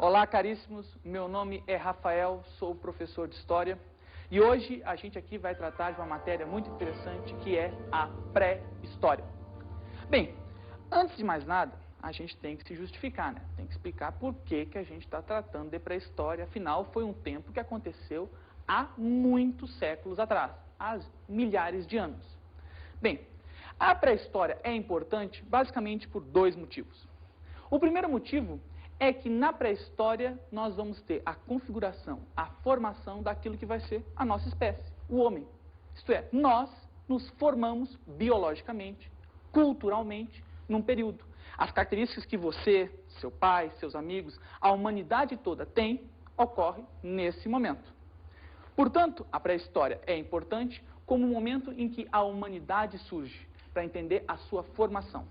Olá, caríssimos. Meu nome é Rafael, sou professor de História. E hoje a gente aqui vai tratar de uma matéria muito interessante que é a pré-história. Bem, antes de mais nada, a gente tem que se justificar, né? Tem que explicar por que a gente está tratando de pré-história. Afinal, foi um tempo que aconteceu há muitos séculos atrás, há milhares de anos. Bem, a pré-história é importante basicamente por dois motivos. O primeiro motivo é que na pré-história nós vamos ter a configuração, a formação daquilo que vai ser a nossa espécie, o homem. Isto é, nós nos formamos biologicamente, culturalmente, num período. As características que você, seu pai, seus amigos, a humanidade toda tem, ocorre nesse momento. Portanto, a pré-história é importante como o momento em que a humanidade surge, para entender a sua formação.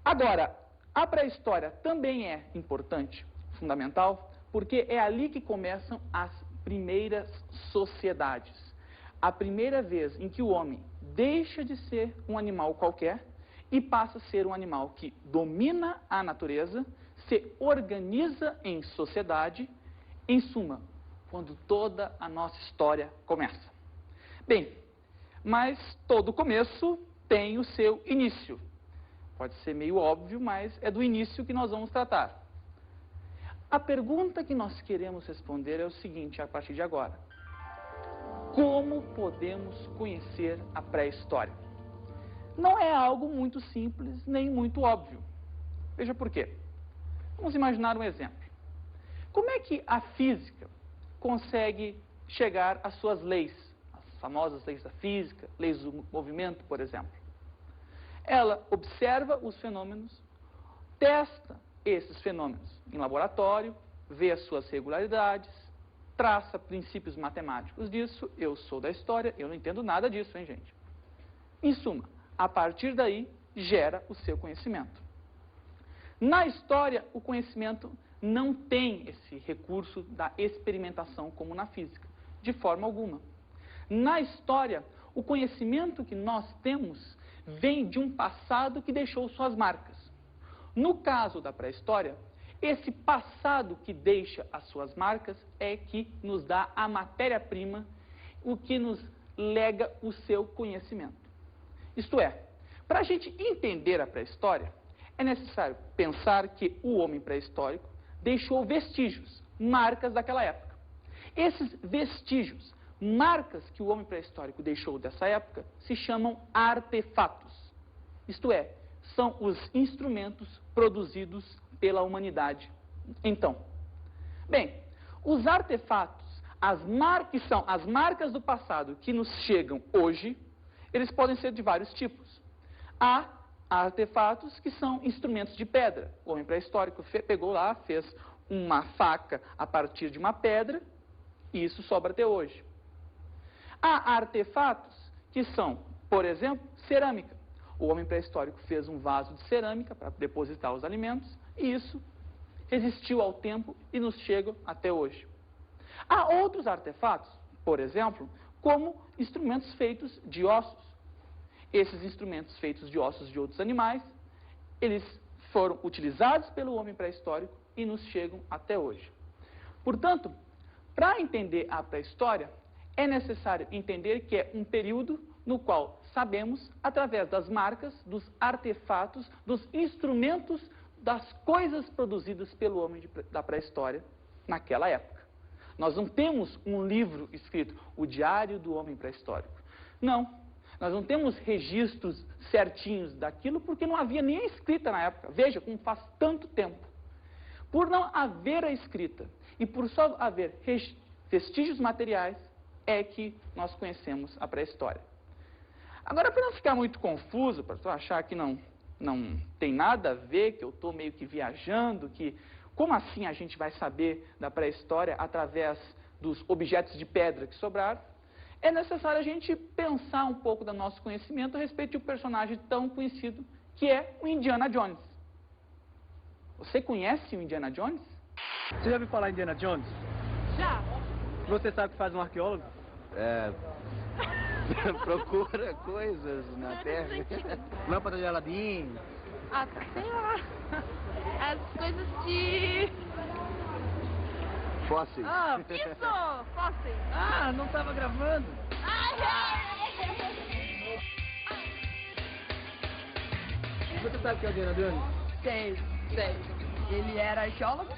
Agora, a pré-história também é importante, fundamental, porque é ali que começam as primeiras sociedades. A primeira vez em que o homem deixa de ser um animal qualquer e passa a ser um animal que domina a natureza, se organiza em sociedade, em suma, quando toda a nossa história começa. Bem, mas todo começo tem o seu início. Pode ser meio óbvio, mas é do início que nós vamos tratar. A pergunta que nós queremos responder é o seguinte, a partir de agora. Como podemos conhecer a pré-história? Não é algo muito simples, nem muito óbvio. Veja por quê. Vamos imaginar um exemplo. Como é que a física consegue chegar às suas leis? As famosas leis da física, leis do movimento, por exemplo. Ela observa os fenômenos, testa esses fenômenos em laboratório, vê as suas regularidades, traça princípios matemáticos disso. Eu sou da história, eu não entendo nada disso, hein, gente? Em suma, a partir daí, gera o seu conhecimento. Na história, o conhecimento não tem esse recurso da experimentação como na física, de forma alguma. Na história, o conhecimento que nós temos vem de um passado que deixou suas marcas. No caso da pré-história, esse passado que deixa as suas marcas é que nos dá a matéria-prima, o que nos lega o seu conhecimento. Isto é, para a gente entender a pré-história, é necessário pensar que o homem pré-histórico deixou vestígios, marcas daquela época. Esses vestígios, marcas que o homem pré-histórico deixou dessa época, se chamam artefatos. Isto é, são os instrumentos produzidos pela humanidade. Então, bem, os artefatos, que são as marcas do passado que nos chegam hoje, eles podem ser de vários tipos. Há artefatos que são instrumentos de pedra. O homem pré-histórico pegou lá, fez uma faca a partir de uma pedra, e isso sobra até hoje. Há artefatos que são, por exemplo, cerâmica. O homem pré-histórico fez um vaso de cerâmica para depositar os alimentos, e isso resistiu ao tempo e nos chega até hoje. Há outros artefatos, por exemplo, como instrumentos feitos de ossos. Esses instrumentos feitos de ossos de outros animais, eles foram utilizados pelo homem pré-histórico e nos chegam até hoje. Portanto, para entender a pré-história, é necessário entender que é um período no qual sabemos, através das marcas, dos artefatos, dos instrumentos, das coisas produzidas pelo homem da pré-história naquela época. Nós não temos um livro escrito, o Diário do Homem Pré-Histórico. Não, nós não temos registros certinhos daquilo porque não havia nem a escrita na época. Veja como faz tanto tempo. Por não haver a escrita e por só haver vestígios materiais, é que nós conhecemos a pré-história. Agora, para não ficar muito confuso, para tu achar que não tem nada a ver, que eu estou meio que viajando, que como assim a gente vai saber da pré-história através dos objetos de pedra que sobraram, é necessário a gente pensar um pouco do nosso conhecimento a respeito de um personagem tão conhecido que é o Indiana Jones. Você conhece o Indiana Jones? Você já ouviu falar em Indiana Jones? Já. Você sabe o que faz um arqueólogo? Procura coisas na terra. Lâmpada de Aladim, Ah, sei lá. As coisas de... Fósseis. Ah, Isso! Fósseis. ah, não tava gravando. Você sabe quem é o Indiana Jones? Sei. Ele era arqueólogo?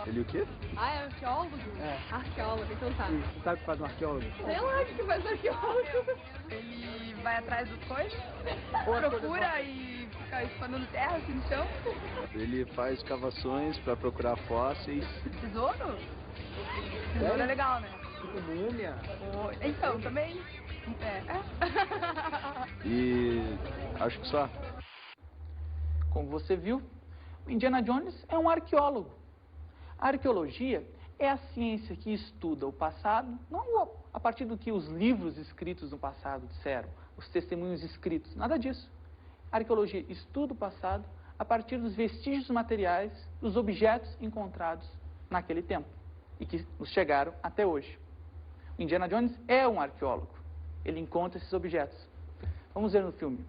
Ele o quê? Ah, é arqueólogo? É. Arqueólogo, então tá. Você sabe o que faz um arqueólogo? Sei lá o que faz arqueólogo. Ele vai atrás das coisas, Ou as procura e fica espanando terra assim no chão. Ele faz escavações para procurar fósseis. Tesouro? Tesouro é legal, né? Tipo múmia. Então, também. É. E acho que só. Como você viu, o Indiana Jones é um arqueólogo. A arqueologia é a ciência que estuda o passado, não a partir do que os livros escritos no passado disseram, os testemunhos escritos, nada disso. A arqueologia estuda o passado a partir dos vestígios materiais, dos objetos encontrados naquele tempo e que nos chegaram até hoje. O Indiana Jones é um arqueólogo. Ele encontra esses objetos. Vamos ver no filme.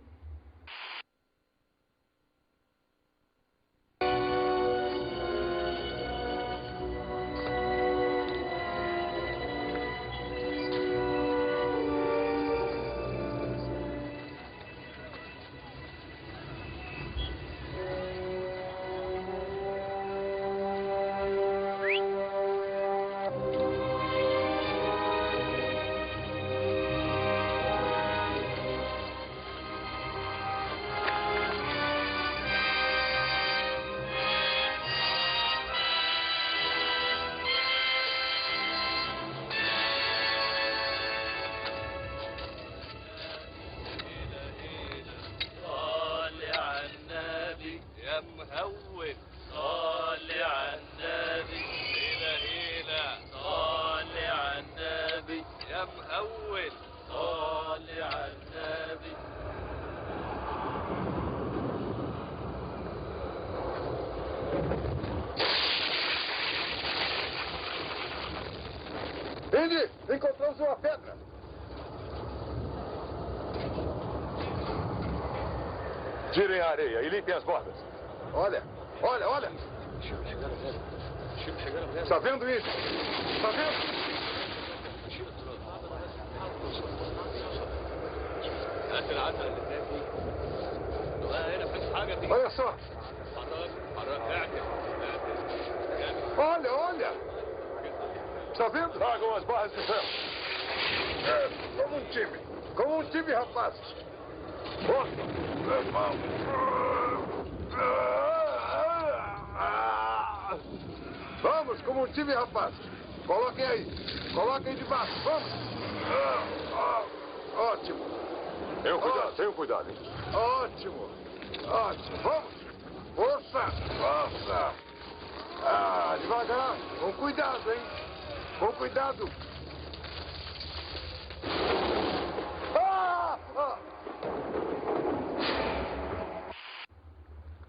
Indy, encontramos uma pedra. Tirem a areia e limpem as bordas. Olha. Está vendo isso? Está vendo? Olha só. Olha. Está vendo? Tragam as barras de ferro. Como um time, rapaz. Vamos, como um time, rapaz. Coloquem aí debaixo, vamos. Ótimo. Tenham cuidado, hein? Ótimo. Vamos. Força. Devagar. Com cuidado, hein. Com cuidado.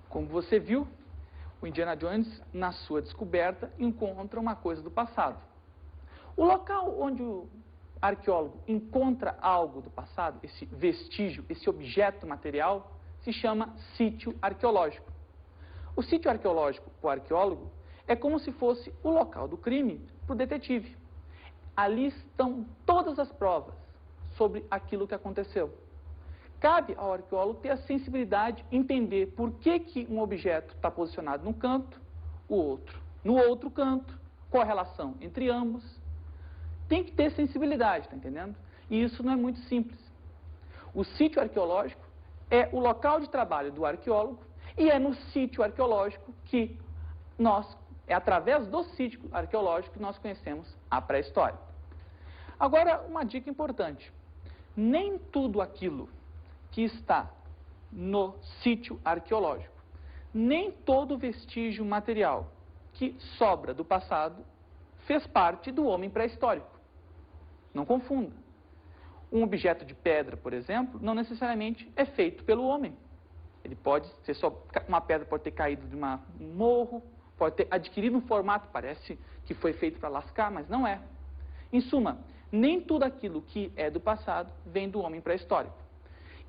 Como você viu, o Indiana Jones, na sua descoberta, encontra uma coisa do passado. O local onde o arqueólogo encontra algo do passado, esse vestígio, esse objeto material, se chama sítio arqueológico. O sítio arqueológico para o arqueólogo é como se fosse o local do crime para o detetive. Ali estão todas as provas sobre aquilo que aconteceu. Cabe ao arqueólogo ter a sensibilidade de entender por que um objeto está posicionado num canto, o outro no outro canto, qual a relação entre ambos. Tem que ter sensibilidade, está entendendo? E isso não é muito simples. O sítio arqueológico é o local de trabalho do arqueólogo e é no sítio arqueológico que é através do sítio arqueológico que nós conhecemos a pré-história. Agora, uma dica importante. Nem tudo aquilo que está no sítio arqueológico, nem todo vestígio material que sobra do passado fez parte do homem pré-histórico. Não confunda. Um objeto de pedra, por exemplo, não necessariamente é feito pelo homem. Ele pode ser uma pedra pode ter caído de um morro, pode ter adquirido um formato, parece que foi feito para lascar, mas não é. Em suma, nem tudo aquilo que é do passado vem do homem pré-histórico.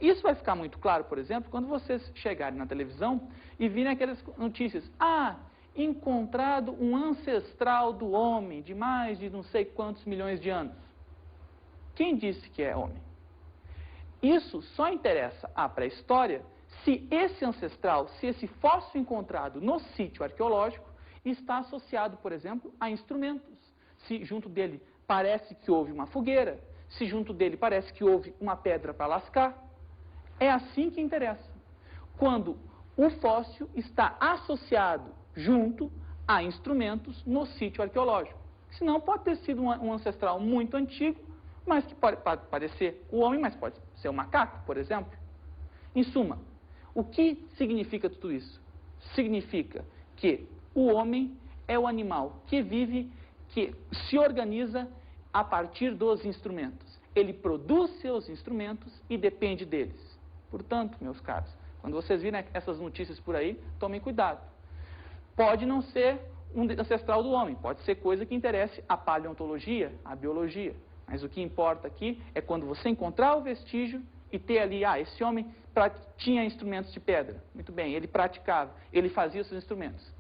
Isso vai ficar muito claro, por exemplo, quando vocês chegarem na televisão e virem aquelas notícias. Ah, encontrado um ancestral do homem de mais de não sei quantos milhões de anos. Quem disse que é homem? Isso só interessa à pré-história se esse ancestral, se esse fóssil encontrado no sítio arqueológico está associado, por exemplo, a instrumentos. Se junto dele parece que houve uma fogueira, se junto dele parece que houve uma pedra para lascar. É assim que interessa. Quando o fóssil está associado junto a instrumentos no sítio arqueológico. Senão pode ter sido um ancestral muito antigo, mas que pode parecer o homem, mas pode ser um macaco, por exemplo. Em suma, o que significa tudo isso? Significa que o homem é o animal que vive, que se organiza a partir dos instrumentos. Ele produz seus instrumentos e depende deles. Portanto, meus caros, quando vocês virem essas notícias por aí, tomem cuidado. Pode não ser um ancestral do homem, pode ser coisa que interesse a paleontologia, a biologia. Mas o que importa aqui é quando você encontrar o vestígio e ter ali, esse homem tinha instrumentos de pedra. Muito bem, ele praticava, ele fazia os seus instrumentos.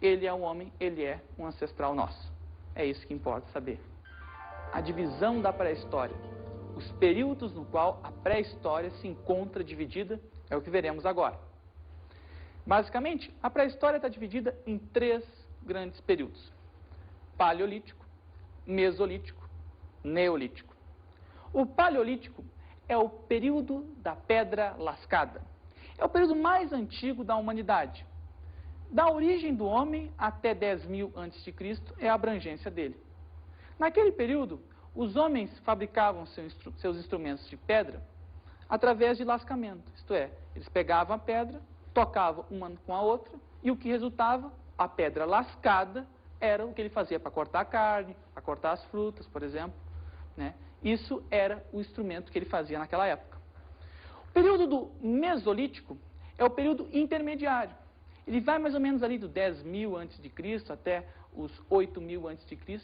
Ele é um homem, ele é um ancestral nosso. É isso que importa saber. A divisão da pré-história, os períodos no qual a pré-história se encontra dividida, é o que veremos agora. Basicamente, a pré-história está dividida em 3 grandes períodos: Paleolítico, Mesolítico, Neolítico. O Paleolítico é o período da pedra lascada. É o período mais antigo da humanidade. Da origem do homem até 10.000 a.C. é a abrangência dele. Naquele período, os homens fabricavam seus instrumentos de pedra através de lascamento. Isto é, eles pegavam a pedra, tocavam uma com a outra, e o que resultava, a pedra lascada, era o que ele fazia para cortar a carne, para cortar as frutas, por exemplo. Né? Isso era o instrumento que ele fazia naquela época. O período do Mesolítico é o período intermediário. Ele vai mais ou menos ali do 10.000 a.C. até os 8.000 a.C.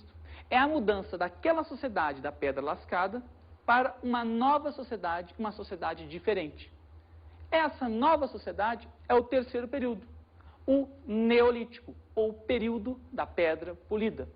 É a mudança daquela sociedade da pedra lascada para uma nova sociedade, uma sociedade diferente. Essa nova sociedade é o terceiro período, o Neolítico, ou período da pedra polida.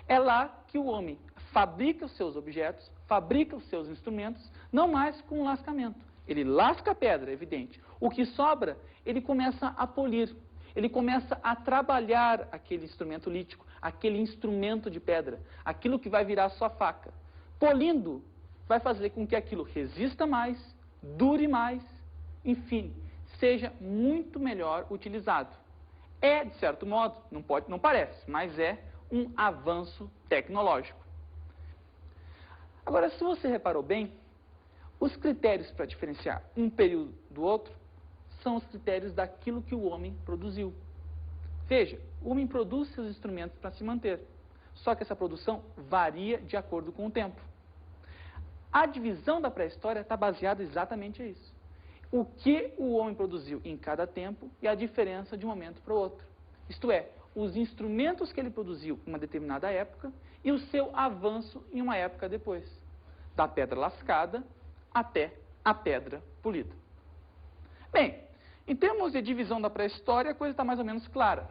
É lá que o homem fabrica os seus objetos, fabrica os seus instrumentos, não mais com lascamento. Ele lasca a pedra, é evidente. O que sobra, ele começa a polir, ele começa a trabalhar aquele instrumento lítico, aquele instrumento de pedra, aquilo que vai virar sua faca. Polindo, vai fazer com que aquilo resista mais, dure mais, enfim, seja muito melhor utilizado. É, de certo modo, não parece, mas é um avanço tecnológico. Agora, se você reparou bem, os critérios para diferenciar um período do outro são os critérios daquilo que o homem produziu. Veja, o homem produz seus instrumentos para se manter, só que essa produção varia de acordo com o tempo. A divisão da pré-história está baseada exatamente nisso. O que o homem produziu em cada tempo e a diferença de um momento para o outro. Isto é, os instrumentos que ele produziu em uma determinada época e o seu avanço em uma época depois. Da pedra lascada até a pedra polida. Bem, em termos de divisão da pré-história, a coisa está mais ou menos clara.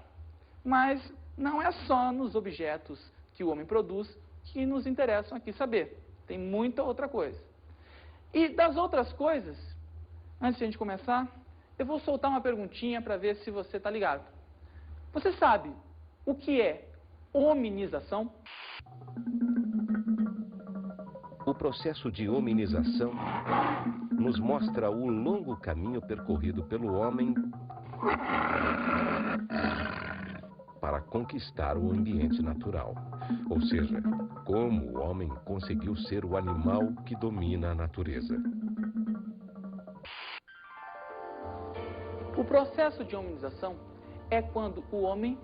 Mas não é só nos objetos que o homem produz que nos interessam aqui saber. Tem muita outra coisa. E das outras coisas, antes de a gente começar, eu vou soltar uma perguntinha para ver se você está ligado. Você sabe o que é hominização? O processo de hominização nos mostra o longo caminho percorrido pelo homem para conquistar o ambiente natural. Ou seja, como o homem conseguiu ser o animal que domina a natureza. O processo de hominização é quando o homem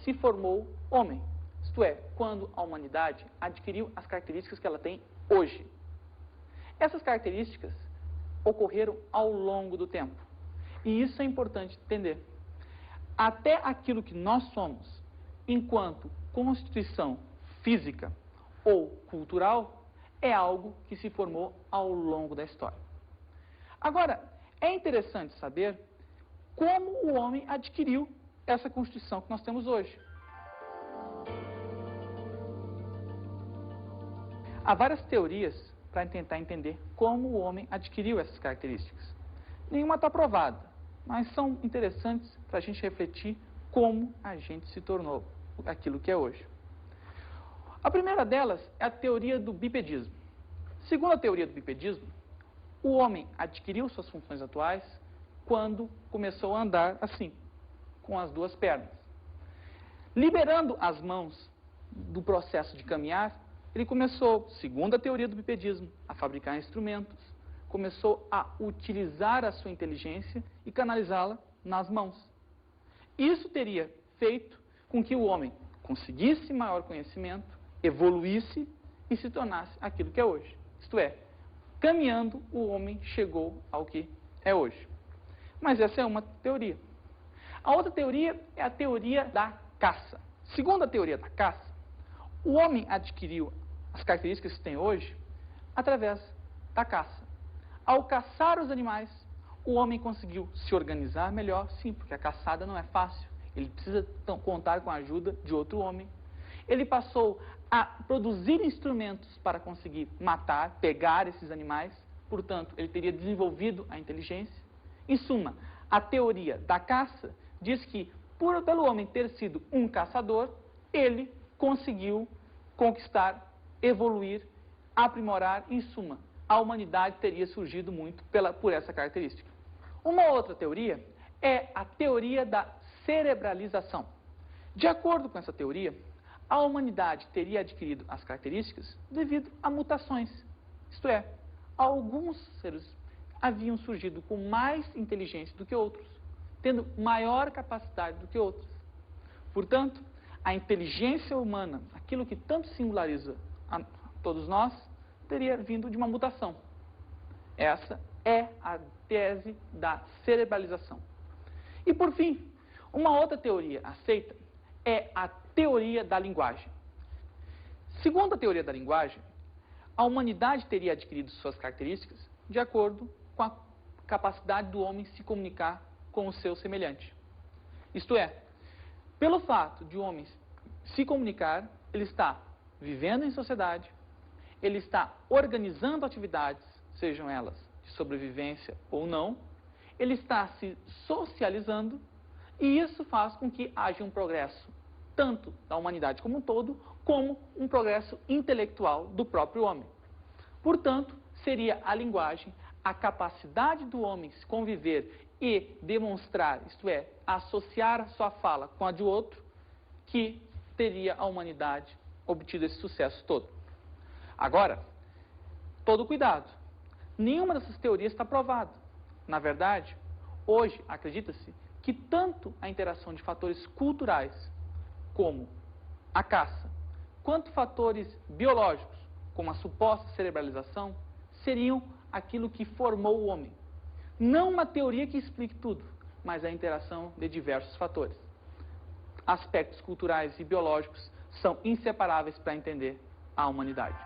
se formou homem. Isto é, quando a humanidade adquiriu as características que ela tem hoje. Essas características ocorreram ao longo do tempo. E isso é importante entender. Até aquilo que nós somos, enquanto constituição física ou cultural, é algo que se formou ao longo da história. Agora, é interessante saber como o homem adquiriu essa constituição que nós temos hoje. Há várias teorias para tentar entender como o homem adquiriu essas características. Nenhuma está provada, mas são interessantes para a gente refletir como a gente se tornou aquilo que é hoje. A primeira delas é a teoria do bipedismo. Segundo a teoria do bipedismo, o homem adquiriu suas funções atuais quando começou a andar assim, com as duas pernas. Liberando as mãos do processo de caminhar, ele começou, segundo a teoria do bipedismo, a fabricar instrumentos, começou a utilizar a sua inteligência e canalizá-la nas mãos. Isso teria feito com que o homem conseguisse maior conhecimento, evoluísse e se tornasse aquilo que é hoje. Isto é, caminhando, o homem chegou ao que é hoje. Mas essa é uma teoria. A outra teoria é a teoria da caça. Segundo a teoria da caça, o homem adquiriu as características que tem hoje através da caça. Ao caçar os animais, o homem conseguiu se organizar melhor, sim, porque a caçada não é fácil. Ele precisa contar com a ajuda de outro homem. Ele passou a produzir instrumentos para conseguir matar, pegar esses animais. Portanto, ele teria desenvolvido a inteligência. Em suma, a teoria da caça diz que, pelo homem ter sido um caçador, ele conseguiu conquistar, evoluir, aprimorar. Em suma, a humanidade teria surgido muito por essa característica. Uma outra teoria é a teoria da cerebralização. De acordo com essa teoria, a humanidade teria adquirido as características devido a mutações. Isto é, alguns seres haviam surgido com mais inteligência do que outros, tendo maior capacidade do que outros. Portanto, a inteligência humana, aquilo que tanto singulariza a todos nós, teria vindo de uma mutação. Essa é a tese da cerebralização. E, por fim, uma outra teoria aceita é a teoria da linguagem. Segundo a teoria da linguagem, a humanidade teria adquirido suas características de acordo com a capacidade do homem se comunicar com o seu semelhante. Isto é, pelo fato de o homem se comunicar, ele está vivendo em sociedade, ele está organizando atividades, sejam elas de sobrevivência ou não, ele está se socializando, e isso faz com que haja um progresso tanto da humanidade como um todo, como um progresso intelectual do próprio homem. Portanto, seria a linguagem a capacidade do homem se conviver e demonstrar, isto é, associar a sua fala com a de outro, que teria a humanidade obtido esse sucesso todo. Agora, todo cuidado. Nenhuma dessas teorias está provada. Na verdade, hoje acredita-se que tanto a interação de fatores culturais, como a caça, quanto fatores biológicos, como a suposta cerebralização, seriam aquilo que formou o homem. Não uma teoria que explique tudo, mas a interação de diversos fatores. Aspectos culturais e biológicos são inseparáveis para entender a humanidade.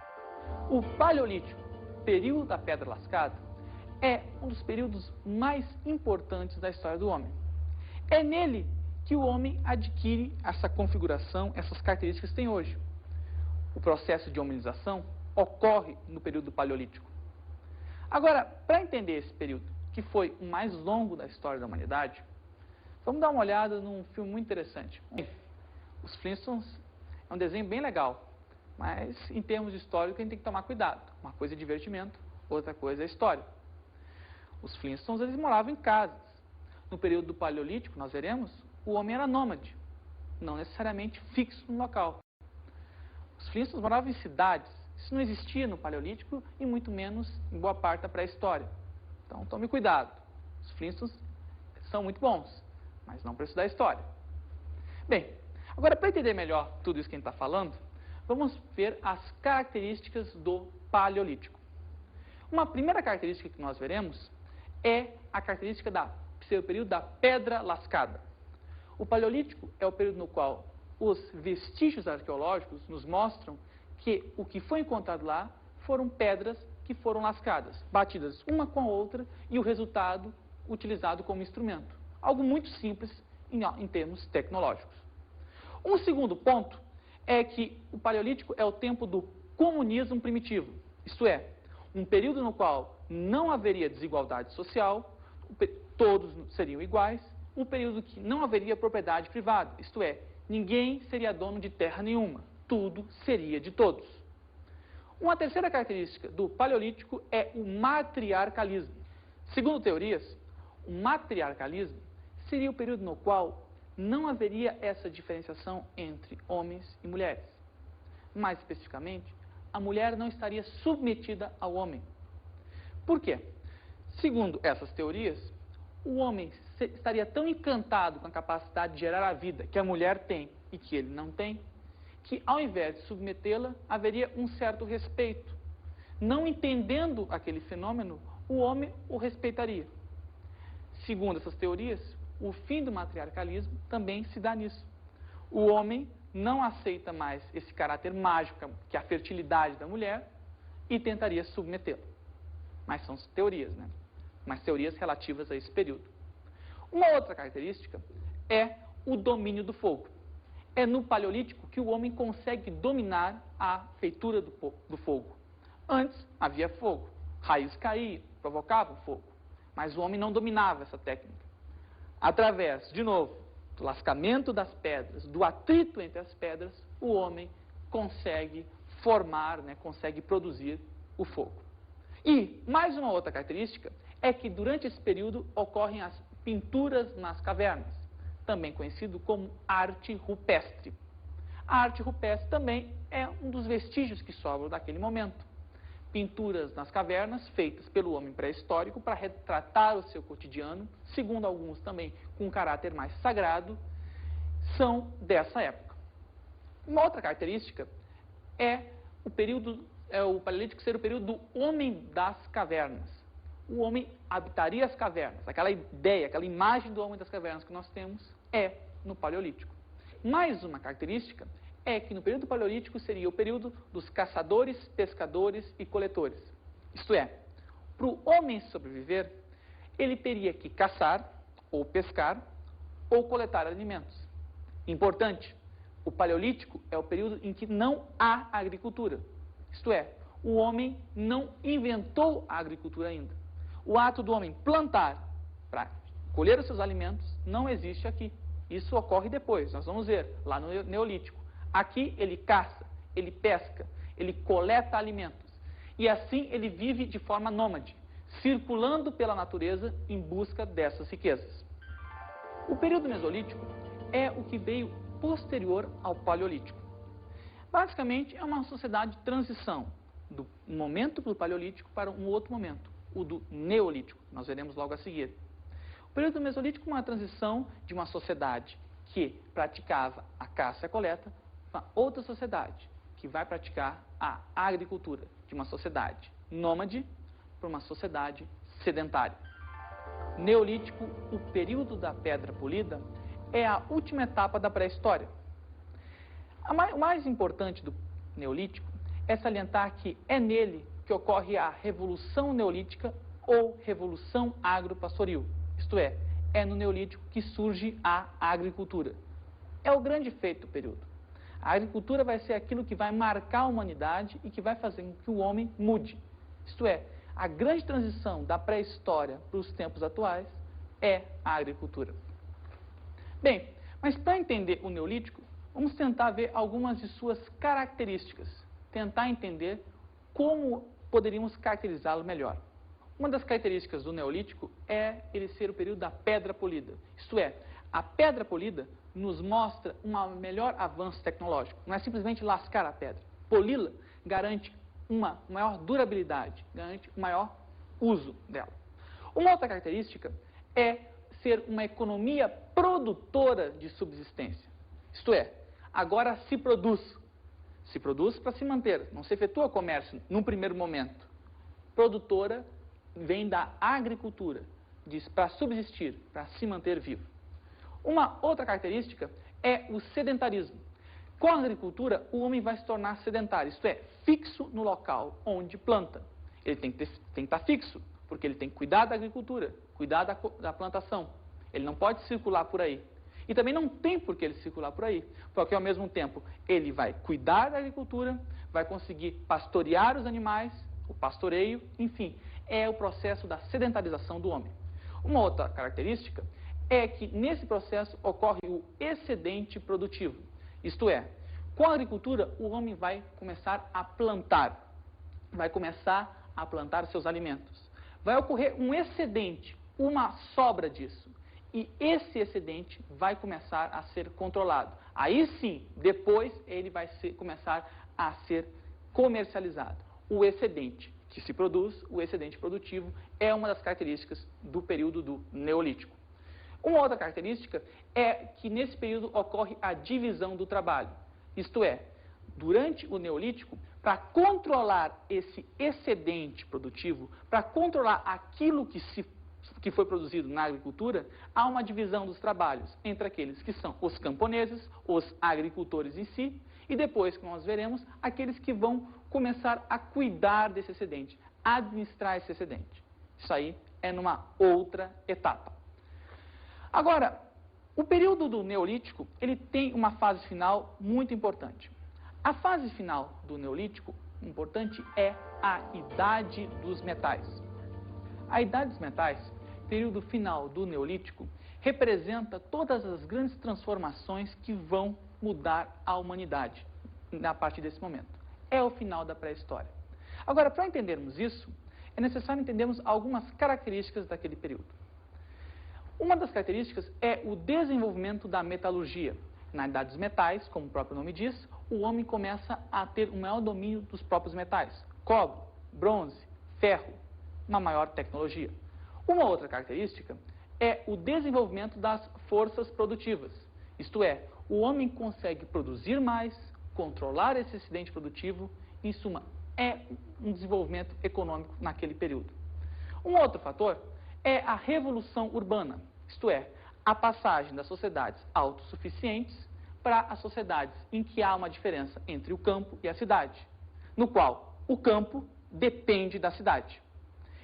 O Paleolítico, período da Pedra Lascada, é um dos períodos mais importantes da história do homem. É nele que o homem adquire essa configuração, essas características que tem hoje. O processo de hominização ocorre no período Paleolítico. Agora, para entender esse período, que foi o mais longo da história da humanidade, vamos dar uma olhada num filme muito interessante. Os Flintstones é um desenho bem legal, mas em termos históricos a gente tem que tomar cuidado. Uma coisa é divertimento, outra coisa é história. Os Flintstones, eles moravam em casas. No período do Paleolítico, nós veremos, o homem era nômade, não necessariamente fixo no local. Os Flintstones moravam em cidades. Isso não existia no Paleolítico e muito menos em boa parte da pré-história. Então, tome cuidado. Os Flintstones são muito bons, mas não para estudar história. Bem, agora para entender melhor tudo isso que a gente está falando, vamos ver as características do Paleolítico. Uma primeira característica que nós veremos é a característica do período da Pedra Lascada. O Paleolítico é o período no qual os vestígios arqueológicos nos mostram que o que foi encontrado lá foram pedras que foram lascadas, batidas uma com a outra e o resultado utilizado como instrumento. Algo muito simples em termos tecnológicos. Um segundo ponto é que o Paleolítico é o tempo do comunismo primitivo, isto é, um período no qual não haveria desigualdade social, todos seriam iguais, um período que não haveria propriedade privada, isto é, ninguém seria dono de terra nenhuma, tudo seria de todos. Uma terceira característica do Paleolítico é o matriarcalismo. Segundo teorias, o matriarcalismo seria o período no qual não haveria essa diferenciação entre homens e mulheres. Mais especificamente, a mulher não estaria submetida ao homem. Por quê? Segundo essas teorias, o homem estaria tão encantado com a capacidade de gerar a vida que a mulher tem e que ele não tem, que ao invés de submetê-la, haveria um certo respeito. Não entendendo aquele fenômeno, o homem o respeitaria. Segundo essas teorias, o fim do matriarcalismo também se dá nisso. O homem não aceita mais esse caráter mágico, que é a fertilidade da mulher, e tentaria submetê-la. Mas são teorias, né? Mas teorias relativas a esse período. Uma outra característica é o domínio do fogo. É no Paleolítico que o homem consegue dominar a feitura do fogo. Antes havia fogo, raios caíam, provocavam fogo, mas o homem não dominava essa técnica. Através, de novo, do lascamento das pedras, do atrito entre as pedras, o homem consegue formar, consegue produzir o fogo. E mais uma outra característica é que durante esse período ocorrem as pinturas nas cavernas, também conhecido como arte rupestre. A arte rupestre também é um dos vestígios que sobram daquele momento. Pinturas nas cavernas feitas pelo homem pré-histórico para retratar o seu cotidiano, segundo alguns também com um caráter mais sagrado, são dessa época. Uma outra característica é o Paleolítico ser o período do homem das cavernas. O homem habitaria as cavernas. Aquela ideia, aquela imagem do homem das cavernas que nós temos é no Paleolítico. Mais uma característica é que no período Paleolítico seria o período dos caçadores, pescadores e coletores. Isto é, para o homem sobreviver, ele teria que caçar, ou pescar, ou coletar alimentos. Importante, o Paleolítico é o período em que não há agricultura. Isto é, o homem não inventou a agricultura ainda. O ato do homem plantar para colher os seus alimentos não existe aqui. Isso ocorre depois, nós vamos ver, lá no Neolítico. Aqui ele caça, ele pesca, ele coleta alimentos. E assim ele vive de forma nômade, circulando pela natureza em busca dessas riquezas. O período Mesolítico é o que veio posterior ao Paleolítico. Basicamente é uma sociedade de transição do momento do Paleolítico para um outro momento, o do Neolítico. Nós veremos logo a seguir. O período Mesolítico é uma transição de uma sociedade que praticava a caça e a coleta para outra sociedade que vai praticar a agricultura, de uma sociedade nômade para uma sociedade sedentária. Neolítico, o período da pedra polida, é a última etapa da pré-história. O mais importante do Neolítico é salientar que é nele que ocorre a Revolução Neolítica ou Revolução Agropastoril. Isto é no Neolítico que surge a agricultura. É o grande feito do período. A agricultura vai ser aquilo que vai marcar a humanidade e que vai fazer com que o homem mude. Isto é, a grande transição da pré-história para os tempos atuais é a agricultura. Bem, mas para entender o Neolítico, vamos tentar ver algumas de suas características, tentar entender como poderíamos caracterizá-lo melhor. Uma das características do Neolítico é ele ser o período da pedra polida. Isto é, a pedra polida nos mostra um melhor avanço tecnológico. Não é simplesmente lascar a pedra. Poli-la garante uma maior durabilidade, garante um maior uso dela. Uma outra característica é ser uma economia produtora de subsistência. Isto é, agora se produz. Se produz para se manter, não se efetua comércio num primeiro momento. Produtora vem da agricultura, para subsistir, para se manter vivo. Uma outra característica é o sedentarismo. Com a agricultura, o homem vai se tornar sedentário, isto é, fixo no local onde planta. Ele tem que estar fixo, porque ele tem que cuidar da agricultura, cuidar da plantação. Ele não pode circular por aí. E também não tem por que ele circular por aí, porque ao mesmo tempo ele vai cuidar da agricultura, vai conseguir pastorear os animais, o pastoreio, enfim, é o processo da sedentarização do homem. Uma outra característica é que nesse processo ocorre o excedente produtivo, isto é, com a agricultura o homem vai começar a plantar seus alimentos. Vai ocorrer um excedente, uma sobra disso. E esse excedente vai começar a ser controlado. Aí sim, depois ele vai começar a ser comercializado. O excedente que se produz, o excedente produtivo, é uma das características do período do Neolítico. Uma outra característica é que nesse período ocorre a divisão do trabalho. Isto é, durante o Neolítico, para controlar esse excedente produtivo, para controlar aquilo que foi produzido na agricultura, há uma divisão dos trabalhos entre aqueles que são os camponeses, os agricultores em si, e depois, como nós veremos, aqueles que vão começar a cuidar desse excedente, administrar esse excedente. Isso aí é numa outra etapa. Agora, o período do Neolítico, ele tem uma fase final muito importante. A fase final do Neolítico, importante, é a Idade dos Metais. A Idade dos Metais, período final do Neolítico, representa todas as grandes transformações que vão mudar a humanidade a partir desse momento. É o final da pré-história. Agora, para entendermos isso, é necessário entendermos algumas características daquele período. Uma das características é o desenvolvimento da metalurgia. Na Idade dos Metais, como o próprio nome diz, o homem começa a ter um maior domínio dos próprios metais. Cobre, bronze, ferro, uma maior tecnologia. Uma outra característica é o desenvolvimento das forças produtivas. Isto é, o homem consegue produzir mais, controlar esse excedente produtivo, em suma, é um desenvolvimento econômico naquele período. Um outro fator é a revolução urbana, isto é, a passagem das sociedades autossuficientes para as sociedades em que há uma diferença entre o campo e a cidade, no qual o campo depende da cidade.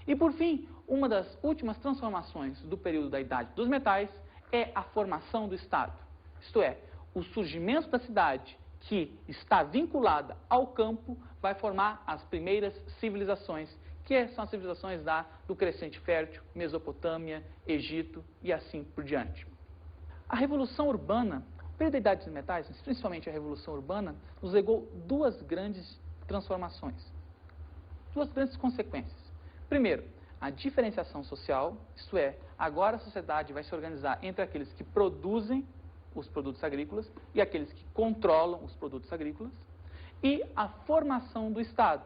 E, por fim, uma das últimas transformações do período da Idade dos Metais é a formação do Estado. Isto é, o surgimento da cidade, que está vinculada ao campo, vai formar as primeiras civilizações, que são as civilizações do Crescente Fértil, Mesopotâmia, Egito e assim por diante. A Revolução Urbana, o período da Idade dos Metais, principalmente a Revolução Urbana, nos legou duas grandes transformações, duas grandes consequências. Primeiro, a diferenciação social, isto é, agora a sociedade vai se organizar entre aqueles que produzem os produtos agrícolas e aqueles que controlam os produtos agrícolas, e a formação do Estado,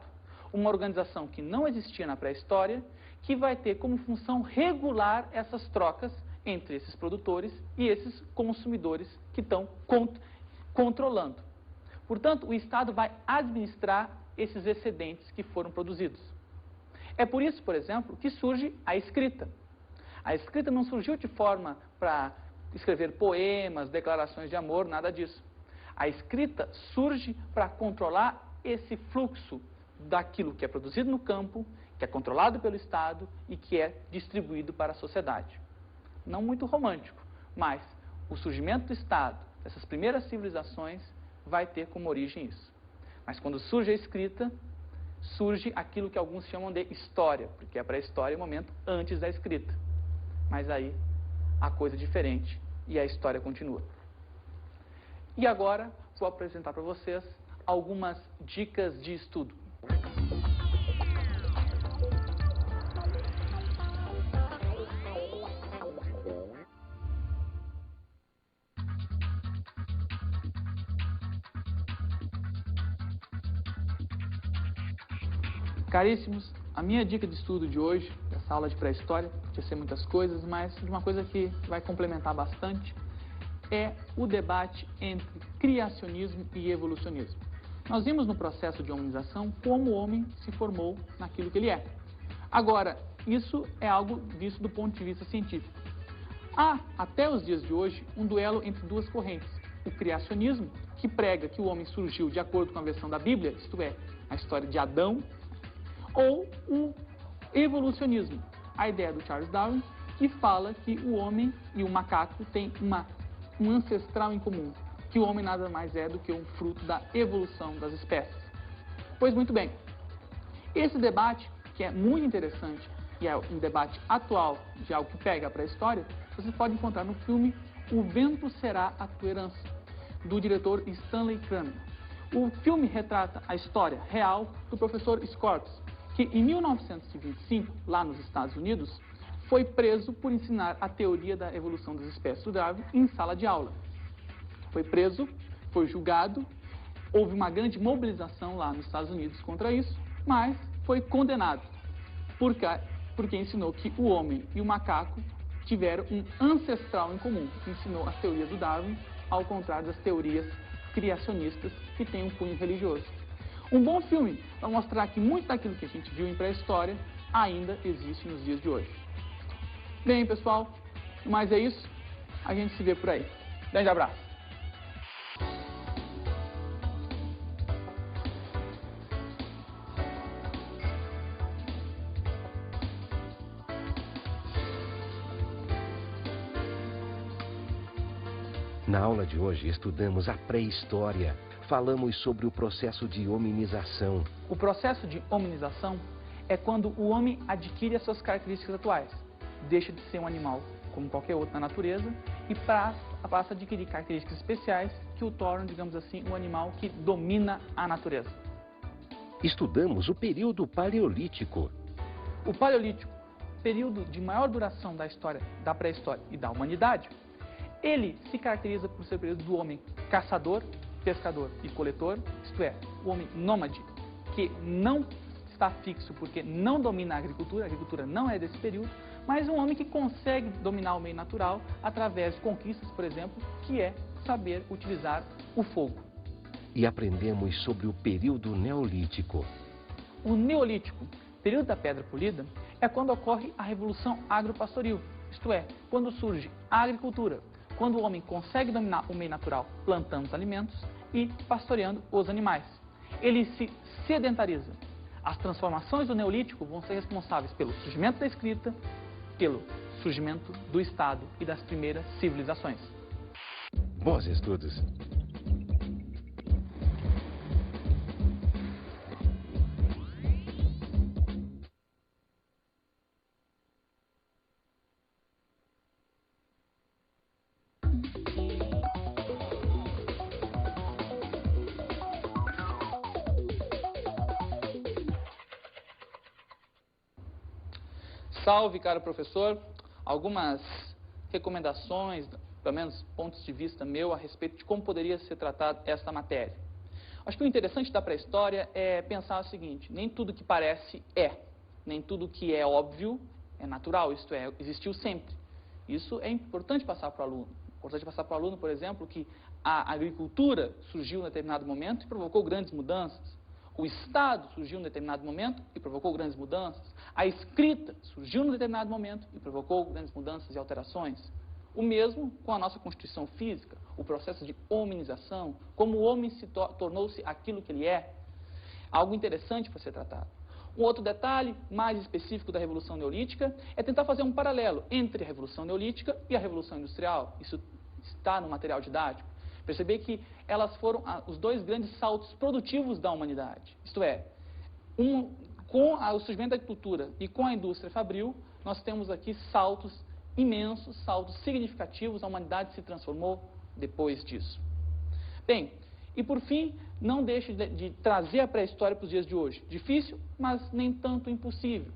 uma organização que não existia na pré-história, que vai ter como função regular essas trocas entre esses produtores e esses consumidores que estão controlando. Portanto, o Estado vai administrar esses excedentes que foram produzidos. É por isso, por exemplo, que surge a escrita. A escrita não surgiu de forma para escrever poemas, declarações de amor, nada disso. A escrita surge para controlar esse fluxo daquilo que é produzido no campo, que é controlado pelo Estado e que é distribuído para a sociedade. Não muito romântico, mas o surgimento do Estado, dessas primeiras civilizações, vai ter como origem isso. Mas quando surge a escrita, surge aquilo que alguns chamam de história, porque a pré-história é o momento antes da escrita. Mas aí a coisa é diferente e a história continua. E agora vou apresentar para vocês algumas dicas de estudo. Caríssimos, a minha dica de estudo de hoje, essa aula de pré-história, podia ser muitas coisas, mas uma coisa que vai complementar bastante, é o debate entre criacionismo e evolucionismo. Nós vimos no processo de humanização como o homem se formou naquilo que ele é. Agora, isso é algo visto do ponto de vista científico. Há, até os dias de hoje, um duelo entre duas correntes. O criacionismo, que prega que o homem surgiu de acordo com a versão da Bíblia, isto é, a história de Adão, ou o evolucionismo, a ideia do Charles Darwin, que fala que o homem e o macaco têm um ancestral em comum, que o homem nada mais é do que um fruto da evolução das espécies. Pois muito bem, esse debate, que é muito interessante e é um debate atual de algo que pega para a história, você pode encontrar no filme O Vento Será a Tua Herança, do diretor Stanley Kramer. O filme retrata a história real do professor Scorpes, que em 1925, lá nos Estados Unidos, foi preso por ensinar a teoria da evolução das espécies do Darwin em sala de aula. Foi preso, foi julgado, houve uma grande mobilização lá nos Estados Unidos contra isso, mas foi condenado, porque ensinou que o homem e o macaco tiveram um ancestral em comum, que ensinou as teorias do Darwin, ao contrário das teorias criacionistas, que têm um cunho religioso. Um bom filme para mostrar que muito daquilo que a gente viu em pré-história ainda existe nos dias de hoje. Bem, pessoal, mas é isso. A gente se vê por aí. Grande abraço. Na aula de hoje estudamos a pré-história. Falamos sobre o processo de hominização. O processo de hominização é quando o homem adquire as suas características atuais. Deixa de ser um animal como qualquer outro na natureza e passa a adquirir características especiais que o tornam, digamos assim, um animal que domina a natureza. Estudamos o período paleolítico. O paleolítico, período de maior duração da história, da pré-história e da humanidade, ele se caracteriza por ser o período do homem caçador, pescador e coletor, isto é, o homem nômade, que não está fixo porque não domina a agricultura não é desse período, mas um homem que consegue dominar o meio natural através de conquistas, por exemplo, que é saber utilizar o fogo. E aprendemos sobre o período neolítico. O neolítico, período da pedra polida, é quando ocorre a revolução agropastoril, isto é, quando surge a agricultura, quando o homem consegue dominar o meio natural plantando os alimentos e pastoreando os animais. Ele se sedentariza. As transformações do Neolítico vão ser responsáveis pelo surgimento da escrita, pelo surgimento do Estado e das primeiras civilizações. Bons estudos! Salve, caro professor, algumas recomendações, pelo menos pontos de vista meu, a respeito de como poderia ser tratada esta matéria. Acho que o interessante da pré-história é pensar o seguinte: nem tudo que parece nem tudo que é óbvio é natural, isto é, existiu sempre. Isso é importante passar para o aluno. Importante passar para o aluno, por exemplo, que a agricultura surgiu em um determinado momento e provocou grandes mudanças. O Estado surgiu em um determinado momento e provocou grandes mudanças. A escrita surgiu em um determinado momento e provocou grandes mudanças e alterações. O mesmo com a nossa constituição física, o processo de hominização, como o homem tornou-se aquilo que ele é. Algo interessante para ser tratado. Um outro detalhe mais específico da Revolução Neolítica é tentar fazer um paralelo entre a Revolução Neolítica e a Revolução Industrial. Isso está no material didático. Perceber que elas foram os dois grandes saltos produtivos da humanidade. Isto é, com o surgimento da agricultura e com a indústria fabril, nós temos aqui saltos imensos, saltos significativos, a humanidade se transformou depois disso. Bem, e por fim, não deixe de trazer a pré-história para os dias de hoje. Difícil, mas nem tanto impossível.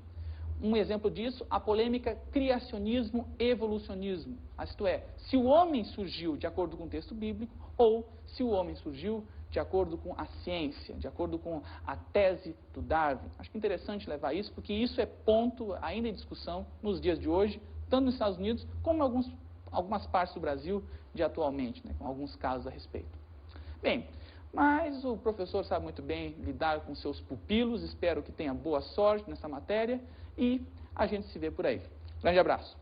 Um exemplo disso, a polêmica criacionismo-evolucionismo. Isto é, se o homem surgiu de acordo com o texto bíblico ou se o homem surgiu de acordo com a ciência, de acordo com a tese do Darwin. Acho que é interessante levar isso, porque isso é ponto ainda em discussão nos dias de hoje, tanto nos Estados Unidos como em algumas partes do Brasil de atualmente, com alguns casos a respeito. Bem, mas o professor sabe muito bem lidar com seus pupilos, espero que tenha boa sorte nessa matéria e a gente se vê por aí. Grande abraço.